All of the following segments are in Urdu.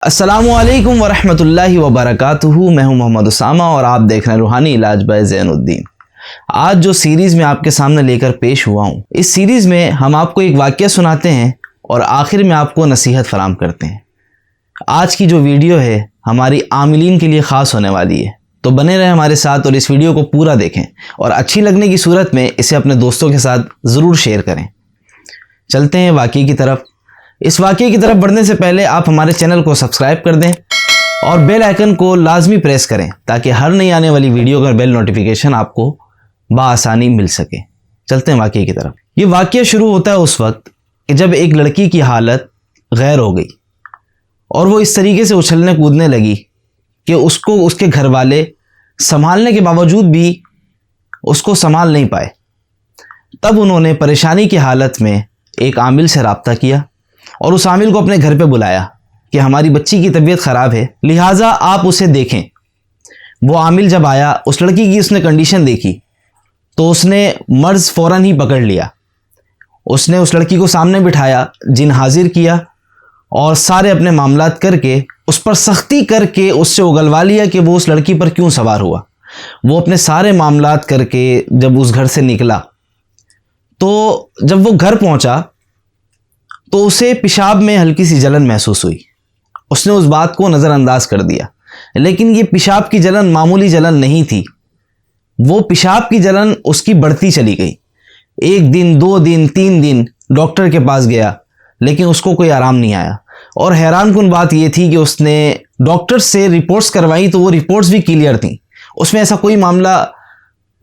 السلام علیکم ورحمۃ اللہ وبرکاتہ۔ میں ہوں محمد اسامہ اور آپ دیکھ رہے ہیں روحانی علاج بائی زین الدین۔ آج جو سیریز میں آپ کے سامنے لے کر پیش ہوا ہوں، اس سیریز میں ہم آپ کو ایک واقعہ سناتے ہیں اور آخر میں آپ کو نصیحت فراہم کرتے ہیں۔ آج کی جو ویڈیو ہے ہماری عاملین کے لیے خاص ہونے والی ہے، تو بنے رہیں ہمارے ساتھ اور اس ویڈیو کو پورا دیکھیں، اور اچھی لگنے کی صورت میں اسے اپنے دوستوں کے ساتھ ضرور شیئر کریں۔ چلتے ہیں واقعے کی طرف۔ اس واقعے کی طرف بڑھنے سے پہلے آپ ہمارے چینل کو سبسکرائب کر دیں اور بیل آئیکن کو لازمی پریس کریں تاکہ ہر نئی آنے والی ویڈیو کا بیل نوٹیفیکیشن آپ کو بآسانی مل سکے۔ چلتے ہیں واقعے کی طرف۔ یہ واقعہ شروع ہوتا ہے اس وقت کہ جب ایک لڑکی کی حالت غیر ہو گئی اور وہ اس طریقے سے اچھلنے کودنے لگی کہ اس کو اس کے گھر والے سنبھالنے کے باوجود بھی اس کو سنبھال نہیں پائے۔ تب انہوں نے پریشانی کی حالت میں ایک عامل سے رابطہ کیا اور اس عامل کو اپنے گھر پہ بلایا کہ ہماری بچی کی طبیعت خراب ہے، لہٰذا آپ اسے دیکھیں۔ وہ عامل جب آیا، اس لڑکی کی اس نے کنڈیشن دیکھی تو اس نے مرض فوراً ہی پکڑ لیا۔ اس نے اس لڑکی کو سامنے بٹھایا، جن حاضر کیا اور سارے اپنے معاملات کر کے اس پر سختی کر کے اس سے اگلوا لیا کہ وہ اس لڑکی پر کیوں سوار ہوا۔ وہ اپنے سارے معاملات کر کے جب اس گھر سے نکلا تو جب وہ گھر پہنچا تو اسے پیشاب میں ہلکی سی جلن محسوس ہوئی۔ اس نے اس بات کو نظر انداز کر دیا، لیکن یہ پیشاب کی جلن معمولی جلن نہیں تھی، وہ پیشاب کی جلن اس کی بڑھتی چلی گئی۔ 1 دن 2 دن 3 دن ڈاکٹر کے پاس گیا، لیکن اس کو کوئی آرام نہیں آیا، اور حیران کن بات یہ تھی کہ اس نے ڈاکٹر سے رپورٹس کروائی تو وہ رپورٹس بھی کلیئر تھیں، اس میں ایسا کوئی معاملہ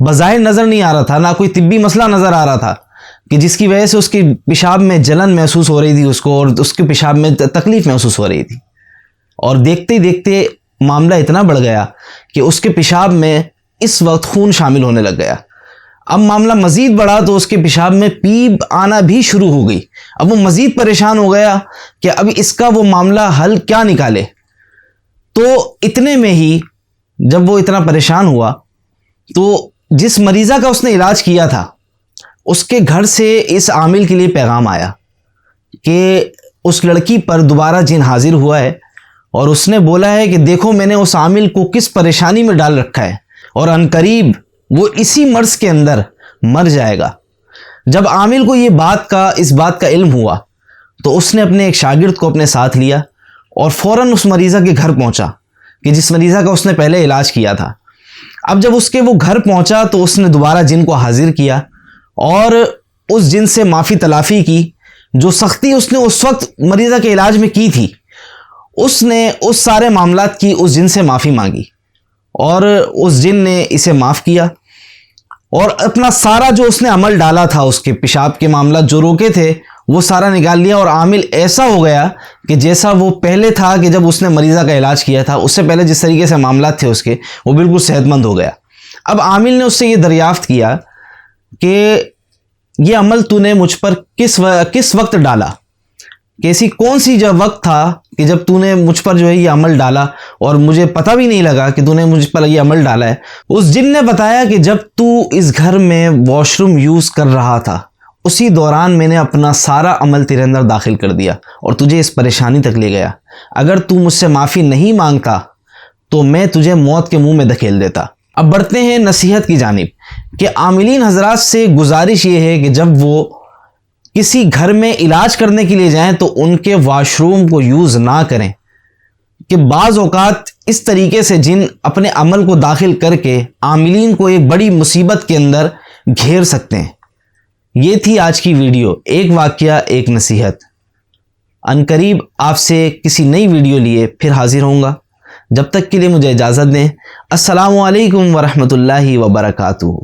بظاہر نظر نہیں آ رہا تھا، نہ کوئی طبی مسئلہ نظر آ رہا تھا کہ جس کی وجہ سے اس کی پیشاب میں جلن محسوس ہو رہی تھی اس کو، اور اس کے پیشاب میں تکلیف محسوس ہو رہی تھی۔ اور دیکھتے ہی دیکھتے معاملہ اتنا بڑھ گیا کہ اس کے پیشاب میں اس وقت خون شامل ہونے لگ گیا۔ اب معاملہ مزید بڑھا تو اس کے پیشاب میں پیپ آنا بھی شروع ہو گئی۔ اب وہ مزید پریشان ہو گیا کہ اب اس کا وہ معاملہ حل کیا نکالے۔ تو اتنے میں ہی جب وہ اتنا پریشان ہوا تو جس مریضہ کا اس نے علاج کیا تھا اس کے گھر سے اس عامل کے لیے پیغام آیا کہ اس لڑکی پر دوبارہ جن حاضر ہوا ہے، اور اس نے بولا ہے کہ دیکھو میں نے اس عامل کو کس پریشانی میں ڈال رکھا ہے، اور عنقریب وہ اسی مرض کے اندر مر جائے گا۔ جب عامل کو اس بات کا علم ہوا تو اس نے اپنے ایک شاگرد کو اپنے ساتھ لیا اور فوراً اس مریضہ کے گھر پہنچا کہ جس مریضہ کا اس نے پہلے علاج کیا تھا۔ اب جب اس کے وہ گھر پہنچا تو اس نے دوبارہ جن کو حاضر کیا اور اس جن سے معافی تلافی کی۔ جو سختی اس نے اس وقت مریضہ کے علاج میں کی تھی، اس نے اس سارے معاملات کی اس جن سے معافی مانگی، اور اس جن نے اسے معاف کیا، اور اپنا سارا جو اس نے عمل ڈالا تھا، اس کے پیشاب کے معاملات جو روکے تھے وہ سارا نکال لیا، اور عامل ایسا ہو گیا کہ جیسا وہ پہلے تھا کہ جب اس نے مریضہ کا علاج کیا تھا، اس سے پہلے جس طریقے سے معاملات تھے اس کے، وہ بالکل صحت مند ہو گیا۔ اب عامل نے اس سے یہ دریافت کیا کہ یہ عمل تو نے مجھ پر کس وقت ڈالا، کہ ایسی کون سی جو وقت تھا کہ جب تو نے مجھ پر جو ہے یہ عمل ڈالا اور مجھے پتہ بھی نہیں لگا کہ تو نے مجھ پر یہ عمل ڈالا ہے۔ اس جن نے بتایا کہ جب تو اس گھر میں واش روم یوز کر رہا تھا، اسی دوران میں نے اپنا سارا عمل تیرے اندر داخل کر دیا اور تجھے اس پریشانی تک لے گیا۔ اگر تو مجھ سے معافی نہیں مانگتا تو میں تجھے موت کے منہ میں دھکیل دیتا۔ اب بڑھتے ہیں نصیحت کی جانب کہ عاملین حضرات سے گزارش یہ ہے کہ جب وہ کسی گھر میں علاج کرنے کے لیے جائیں تو ان کے واش روم کو یوز نہ کریں، کہ بعض اوقات اس طریقے سے جن اپنے عمل کو داخل کر کے عاملین کو ایک بڑی مصیبت کے اندر گھیر سکتے ہیں۔ یہ تھی آج کی ویڈیو، ایک واقعہ ایک نصیحت۔ عنقریب آپ سے کسی نئی ویڈیو لیے پھر حاضر ہوں گا، جب تک کے لیے مجھے اجازت دیں۔ السلام علیکم ورحمۃ اللہ وبرکاتہ۔